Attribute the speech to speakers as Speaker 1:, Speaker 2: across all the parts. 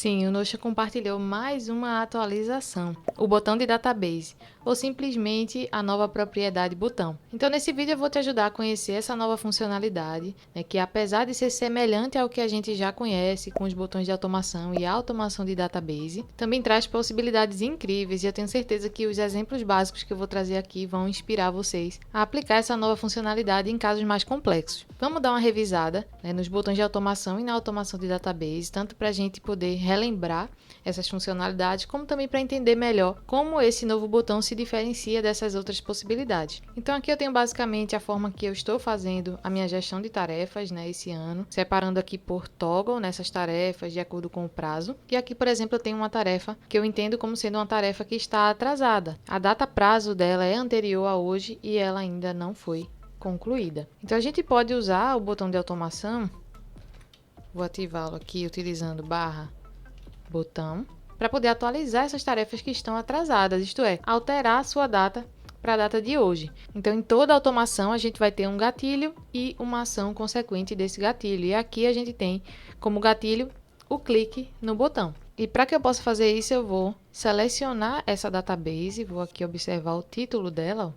Speaker 1: Sim, o Notion compartilhou mais uma atualização, o botão de database, ou simplesmente a nova propriedade botão. Então, nesse vídeo eu vou te ajudar a conhecer essa nova funcionalidade, que apesar de ser semelhante ao que a gente já conhece com os botões de automação e automação de database, também traz possibilidades incríveis e eu tenho certeza que os exemplos básicos que eu vou trazer aqui vão inspirar vocês a aplicar essa nova funcionalidade em casos mais complexos. Vamos dar uma revisada, nos botões de automação e na automação de database, tanto para a gente poder relembrar essas funcionalidades, como também para entender melhor como esse novo botão se diferencia dessas outras possibilidades. Então aqui eu tenho basicamente a forma que eu estou fazendo a minha gestão de tarefas, esse ano, separando aqui por toggle nessas tarefas de acordo com o prazo. E aqui, por exemplo, eu tenho uma tarefa que eu entendo como sendo uma tarefa que está atrasada. A data prazo dela é anterior a hoje e ela ainda não foi concluída. Então a gente pode usar o botão de automação, vou ativá-lo aqui utilizando /botão, para poder atualizar essas tarefas que estão atrasadas, isto é, alterar a sua data para a data de hoje. Então, em toda automação, a gente vai ter um gatilho e uma ação consequente desse gatilho. E aqui a gente tem como gatilho o clique no botão. E para que eu possa fazer isso, eu vou selecionar essa database, vou aqui observar o título dela,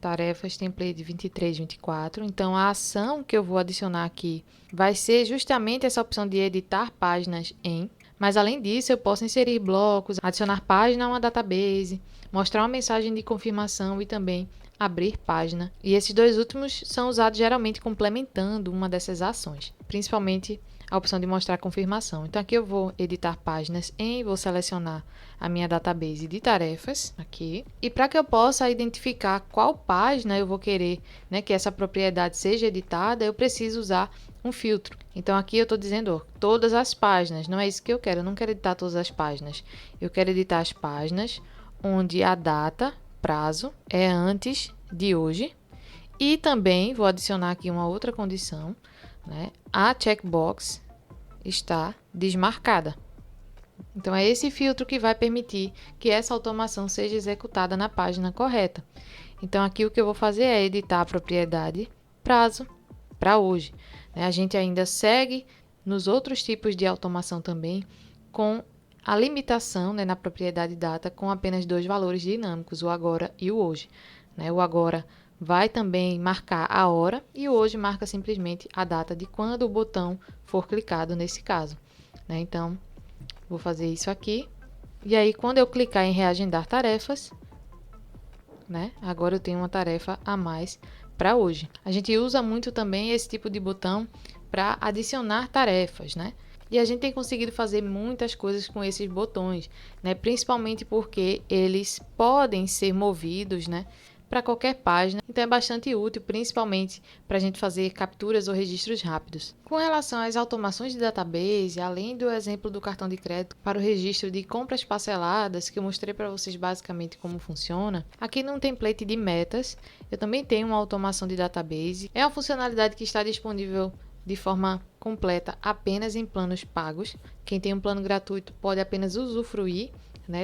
Speaker 1: tarefas template 23-24. Então, a ação que eu vou adicionar aqui vai ser justamente essa opção de editar páginas em. Mas, além disso, eu posso inserir blocos, adicionar página a uma database, mostrar uma mensagem de confirmação e também abrir página. E esses dois últimos são usados geralmente complementando uma dessas ações, principalmente a opção de mostrar confirmação. Então, aqui eu vou editar páginas vou selecionar a minha database de tarefas aqui. E para que eu possa identificar qual página eu vou querer, que essa propriedade seja editada, eu preciso usar um filtro. Então, aqui eu estou dizendo todas as páginas. Não é isso que eu quero. Eu não quero editar todas as páginas. Eu quero editar as páginas onde a data, prazo, é antes de hoje. E também vou adicionar aqui uma outra condição, a checkbox está desmarcada. Então, é esse filtro que vai permitir que essa automação seja executada na página correta. Então, aqui o que eu vou fazer é editar a propriedade prazo para hoje. A gente ainda segue nos outros tipos de automação também com a limitação na propriedade data com apenas dois valores dinâmicos, o agora e o hoje. O agora vai também marcar a hora e o hoje marca simplesmente a data de quando o botão for clicado nesse caso. Então, vou fazer isso aqui. E aí, quando eu clicar em reagendar tarefas, agora eu tenho uma tarefa a mais para hoje. A gente usa muito também esse tipo de botão para adicionar tarefas, E a gente tem conseguido fazer muitas coisas com esses botões, Principalmente porque eles podem ser movidos, para qualquer página, então é bastante útil, principalmente para a gente fazer capturas ou registros rápidos. Com relação às automações de database, além do exemplo do cartão de crédito para o registro de compras parceladas, que eu mostrei para vocês basicamente como funciona, aqui no template de metas, eu também tenho uma automação de database. É uma funcionalidade que está disponível de forma completa apenas em planos pagos. Quem tem um plano gratuito pode apenas usufruir,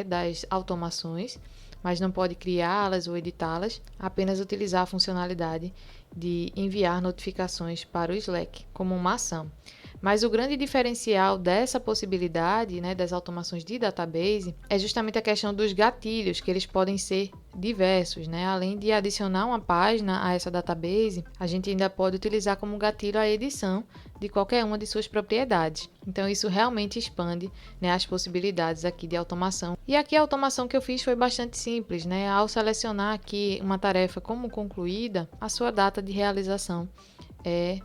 Speaker 1: das automações, mas não pode criá-las ou editá-las, apenas utilizar a funcionalidade de enviar notificações para o Slack como uma ação. Mas o grande diferencial dessa possibilidade, das automações de database, é justamente a questão dos gatilhos, que eles podem ser diversos, Além de adicionar uma página a essa database, a gente ainda pode utilizar como gatilho a edição de qualquer uma de suas propriedades. Então, isso realmente expande, as possibilidades aqui de automação. E aqui a automação que eu fiz foi bastante simples, Ao selecionar aqui uma tarefa como concluída, a sua data de realização é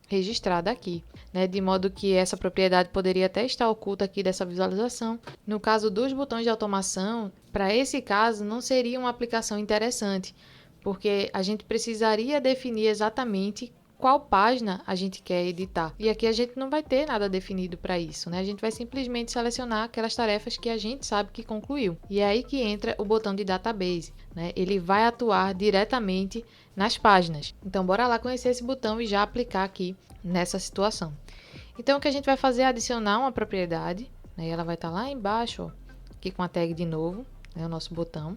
Speaker 1: registrada aqui, de modo que essa propriedade poderia até estar oculta aqui dessa visualização. No caso dos botões de automação, para esse caso não seria uma aplicação interessante, porque a gente precisaria definir exatamente qual página a gente quer editar. E aqui a gente não vai ter nada definido para isso, A gente vai simplesmente selecionar aquelas tarefas que a gente sabe que concluiu. E é aí que entra o botão de database, Ele vai atuar diretamente nas páginas. Então, bora lá conhecer esse botão e já aplicar aqui nessa situação. Então, o que a gente vai fazer é adicionar uma propriedade, Ela vai estar lá embaixo, aqui com a tag de novo, o nosso botão.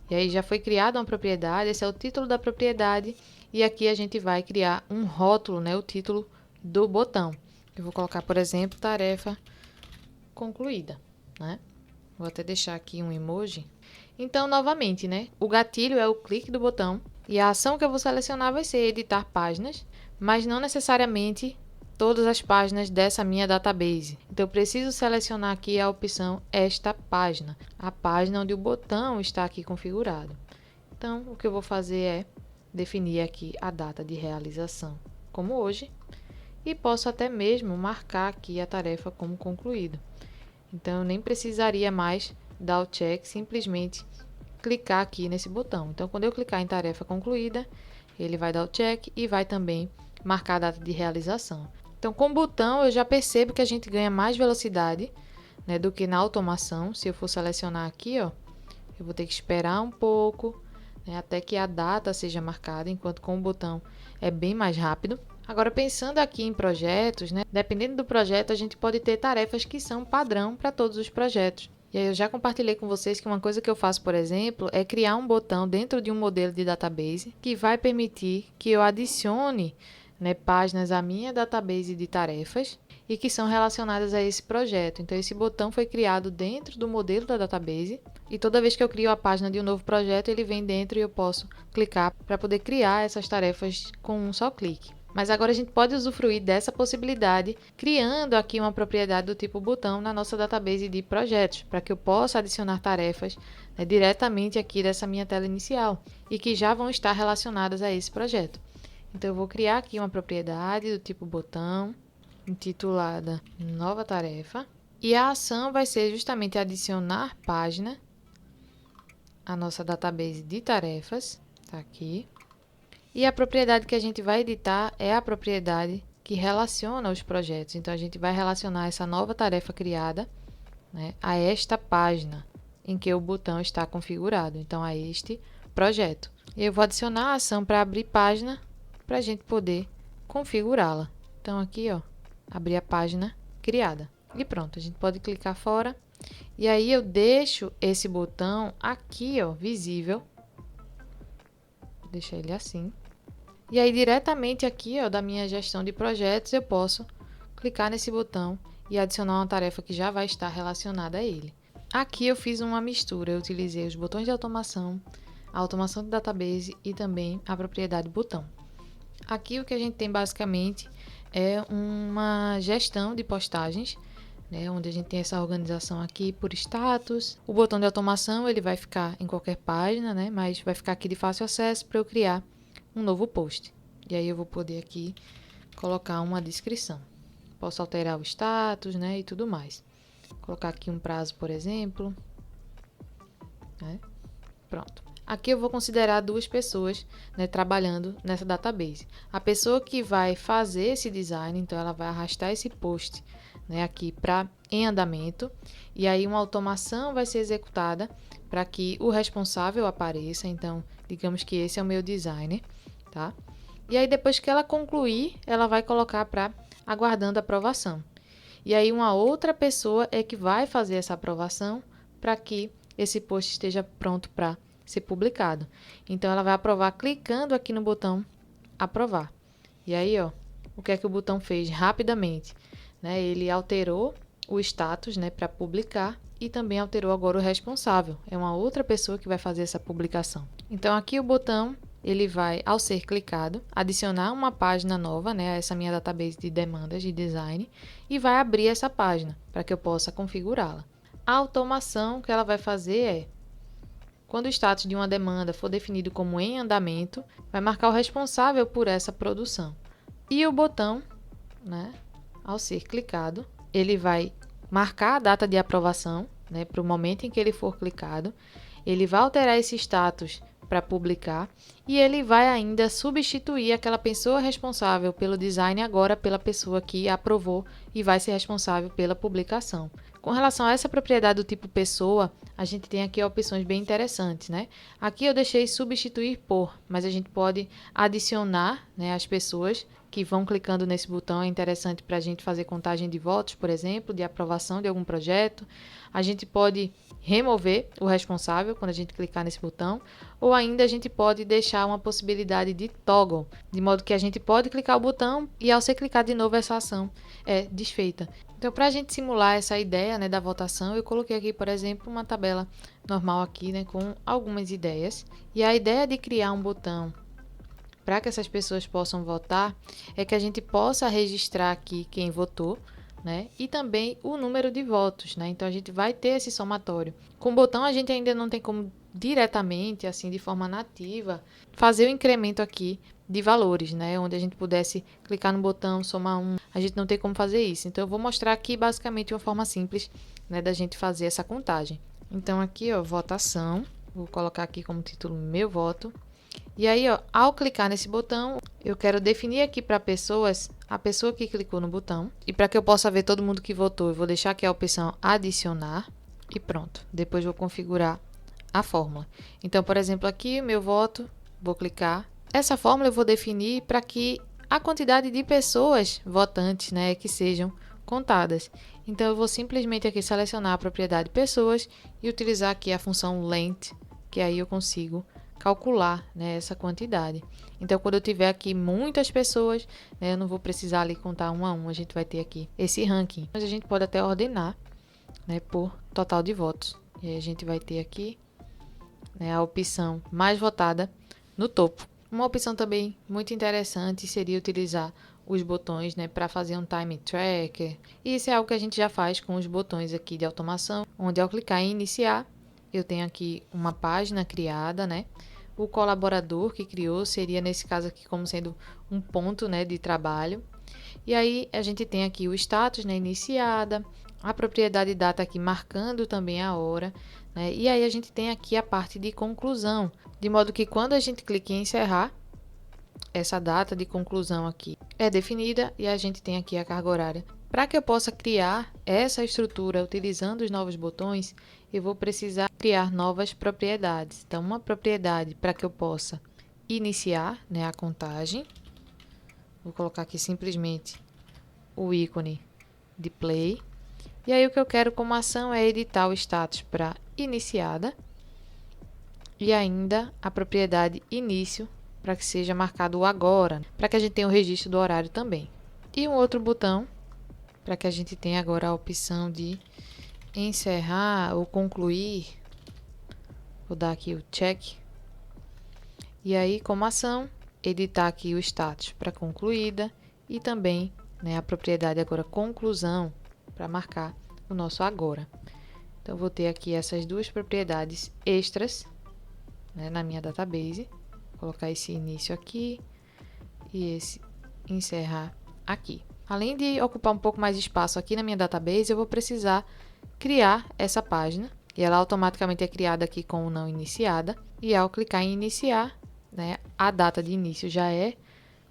Speaker 1: E aí já foi criada uma propriedade, esse é o título da propriedade, e aqui a gente vai criar um rótulo, o título do botão. Eu vou colocar, por exemplo, tarefa concluída, né? Vou até deixar aqui um emoji. Então, novamente, né? O gatilho é o clique do botão e a ação que eu vou selecionar vai ser editar páginas, mas não necessariamente todas as páginas dessa minha database. Então, eu preciso selecionar aqui a opção esta página, a página onde o botão está aqui configurado. Então, o que eu vou fazer é definir aqui a data de realização como hoje e posso até mesmo marcar aqui a tarefa como concluída. Então, eu nem precisaria mais dar o check, simplesmente clicar aqui nesse botão. Então, quando eu clicar em tarefa concluída, ele vai dar o check e vai também marcar a data de realização. Então, com o botão, eu já percebo que a gente ganha mais velocidade, né, do que na automação. Se eu for selecionar aqui, ó, eu vou ter que esperar um pouco, né, até que a data seja marcada, enquanto com o botão é bem mais rápido. Agora, pensando aqui em projetos, né, dependendo do projeto, a gente pode ter tarefas que são padrão para todos os projetos. E aí eu já compartilhei com vocês que uma coisa que eu faço, por exemplo, é criar um botão dentro de um modelo de database que vai permitir que eu adicione, né, páginas à minha database de tarefas e que são relacionadas a esse projeto. Então, esse botão foi criado dentro do modelo da database e toda vez que eu crio a página de um novo projeto, ele vem dentro e eu posso clicar para poder criar essas tarefas com um só clique. Mas agora a gente pode usufruir dessa possibilidade criando aqui uma propriedade do tipo botão na nossa database de projetos, para que eu possa adicionar tarefas, né, diretamente aqui dessa minha tela inicial e que já vão estar relacionadas a esse projeto. Então, eu vou criar aqui uma propriedade do tipo botão, intitulada nova tarefa, e a ação vai ser justamente adicionar página à nossa database de tarefas, tá aqui. E a propriedade que a gente vai editar é a propriedade que relaciona os projetos. Então, a gente vai relacionar essa nova tarefa criada, né, a esta página em que o botão está configurado. Então, a este projeto. E eu vou adicionar a ação para abrir página para a gente poder configurá-la. Então, aqui, ó, abrir a página criada. E pronto, a gente pode clicar fora. E aí, eu deixo esse botão aqui, ó, visível. Vou deixar ele assim. E aí, diretamente aqui, ó, da minha gestão de projetos, eu posso clicar nesse botão e adicionar uma tarefa que já vai estar relacionada a ele. Aqui eu fiz uma mistura, eu utilizei os botões de automação, a automação de database e também a propriedade botão. Aqui o que a gente tem basicamente é uma gestão de postagens, né, onde a gente tem essa organização aqui por status. O botão de automação ele vai ficar em qualquer página, né, mas vai ficar aqui de fácil acesso para eu criar um novo post. E aí eu vou poder aqui colocar uma descrição. Posso alterar o status, né, e tudo mais. Colocar aqui um prazo, por exemplo. Né? Pronto. Aqui eu vou considerar duas pessoas, né, trabalhando nessa database. A pessoa que vai fazer esse design, então ela vai arrastar esse post, né, aqui para em andamento. E aí uma automação vai ser executada para que o responsável apareça. Então, digamos que esse é o meu designer. Tá? E aí, depois que ela concluir, ela vai colocar para aguardando aprovação. E aí, uma outra pessoa é que vai fazer essa aprovação para que esse post esteja pronto para ser publicado. Então, ela vai aprovar clicando aqui no botão aprovar. E aí, ó, o que é que o botão fez rapidamente? Né? Ele alterou o status, né, para publicar e também alterou agora o responsável. É uma outra pessoa que vai fazer essa publicação. Então, aqui o botão ele vai, ao ser clicado, adicionar uma página nova, né, a essa minha database de demandas de design e vai abrir essa página para que eu possa configurá-la. A automação que ela vai fazer é, quando o status de uma demanda for definido como em andamento, vai marcar o responsável por essa produção. E o botão, né, ao ser clicado, ele vai marcar a data de aprovação, né, para o momento em que ele for clicado, ele vai alterar esse status para publicar e ele vai ainda substituir aquela pessoa responsável pelo design agora pela pessoa que aprovou e vai ser responsável pela publicação. Com relação a essa propriedade do tipo pessoa, a gente tem aqui opções bem interessantes, né? Aqui eu deixei substituir por, mas a gente pode adicionar, né, as pessoas que vão clicando nesse botão. É interessante para a gente fazer contagem de votos, por exemplo, de aprovação de algum projeto. A gente pode remover o responsável quando a gente clicar nesse botão, ou ainda a gente pode deixar uma possibilidade de toggle, de modo que a gente pode clicar o botão e ao ser clicado de novo essa ação é desfeita. Então, para a gente simular essa ideia, né, da votação, eu coloquei aqui, por exemplo, uma tabela normal aqui, né, com algumas ideias. E a ideia de criar um botão para que essas pessoas possam votar é que a gente possa registrar aqui quem votou, né, e também o número de votos, né? Então a gente vai ter esse somatório. Com o botão a gente ainda não tem como diretamente, assim, de forma nativa, fazer o incremento aqui de valores, né? Onde a gente pudesse clicar no botão, somar um. A gente não tem como fazer isso. Então eu vou mostrar aqui basicamente uma forma simples, né, da gente fazer essa contagem. Então aqui, ó, votação. Vou colocar aqui como título meu voto. E aí, ó, ao clicar nesse botão, eu quero definir aqui para pessoas, a pessoa que clicou no botão. E para que eu possa ver todo mundo que votou, eu vou deixar aqui a opção adicionar. E pronto. Depois vou configurar a fórmula. Então, por exemplo, aqui o meu voto, vou clicar. Essa fórmula eu vou definir para que a quantidade de pessoas votantes, né, que sejam contadas. Então, eu vou simplesmente aqui selecionar a propriedade pessoas e utilizar aqui a função length, que aí eu consigo calcular, né, essa quantidade. Então, quando eu tiver aqui muitas pessoas, né, eu não vou precisar ali contar um a um, a gente vai ter aqui esse ranking. Mas a gente pode até ordenar, né, por total de votos. E aí a gente vai ter aqui, né, a opção mais votada no topo. Uma opção também muito interessante seria utilizar os botões, né, para fazer um time tracker. E isso é algo que a gente já faz com os botões aqui de automação, onde ao clicar em iniciar, eu tenho aqui uma página criada, né? O colaborador que criou seria, nesse caso aqui, como sendo um ponto, né, de trabalho. E aí a gente tem aqui o status, né, iniciada, a propriedade data aqui marcando também a hora, né? E aí a gente tem aqui a parte de conclusão, de modo que quando a gente clica em encerrar, essa data de conclusão aqui é definida e a gente tem aqui a carga horária. Para que eu possa criar essa estrutura utilizando os novos botões, eu vou precisar criar novas propriedades. Então, uma propriedade para que eu possa iniciar, né, a contagem. Vou colocar aqui simplesmente o ícone de play. E aí o que eu quero como ação é editar o status para iniciada. E ainda a propriedade início, para que seja marcado o agora, para que a gente tenha o registro do horário também. E um outro botão, para que a gente tenha agora a opção de encerrar ou concluir. Vou dar aqui o check. E aí, como ação, editar aqui o status para concluída e também, né, a propriedade agora conclusão para marcar o nosso agora. Então, vou ter aqui essas duas propriedades extras, né, na minha database. Vou colocar esse início aqui e esse encerrar aqui. Além de ocupar um pouco mais de espaço aqui na minha database, eu vou precisar criar essa página. E ela automaticamente é criada aqui com o não iniciada. E ao clicar em iniciar, né, a data de início já é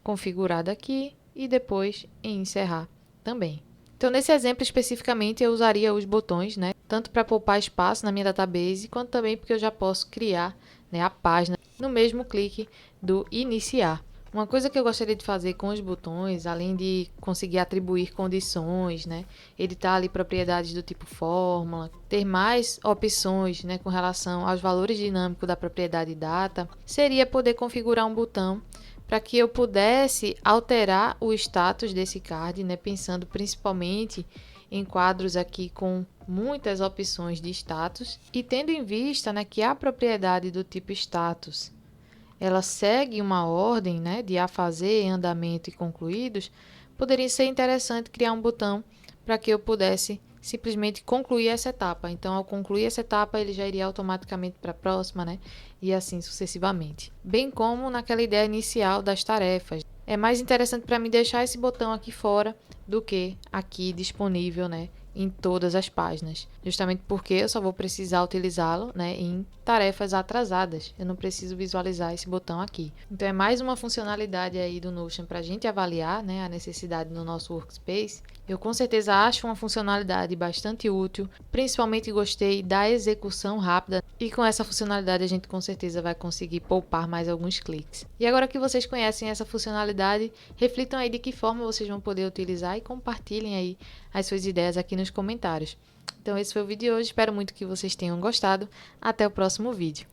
Speaker 1: configurada aqui e depois em encerrar também. Então, nesse exemplo especificamente, eu usaria os botões, né, tanto para poupar espaço na minha database, quanto também porque eu já posso criar, né, a página no mesmo clique do iniciar. Uma coisa que eu gostaria de fazer com os botões, além de conseguir atribuir condições, né, editar ali propriedades do tipo fórmula, ter mais opções, né, com relação aos valores dinâmicos da propriedade data, seria poder configurar um botão para que eu pudesse alterar o status desse card, né, pensando principalmente em quadros aqui com muitas opções de status e tendo em vista, né, que a propriedade do tipo status ela segue uma ordem, né, de a fazer, em andamento e concluídos, poderia ser interessante criar um botão para que eu pudesse simplesmente concluir essa etapa. Então, ao concluir essa etapa, ele já iria automaticamente para a próxima, né, e assim sucessivamente. Bem como naquela ideia inicial das tarefas. É mais interessante para mim deixar esse botão aqui fora do que aqui disponível, né, em todas as páginas, justamente porque eu só vou precisar utilizá-lo, né, em tarefas atrasadas. Eu não preciso visualizar esse botão aqui. Então, é mais uma funcionalidade aí do Notion para a gente avaliar, né, a necessidade no nosso workspace. Eu com certeza acho uma funcionalidade bastante útil, principalmente gostei da execução rápida e com essa funcionalidade a gente com certeza vai conseguir poupar mais alguns cliques. E agora que vocês conhecem essa funcionalidade, reflitam aí de que forma vocês vão poder utilizar e compartilhem aí as suas ideias aqui nos comentários. Então esse foi o vídeo de hoje, espero muito que vocês tenham gostado. Até o próximo vídeo.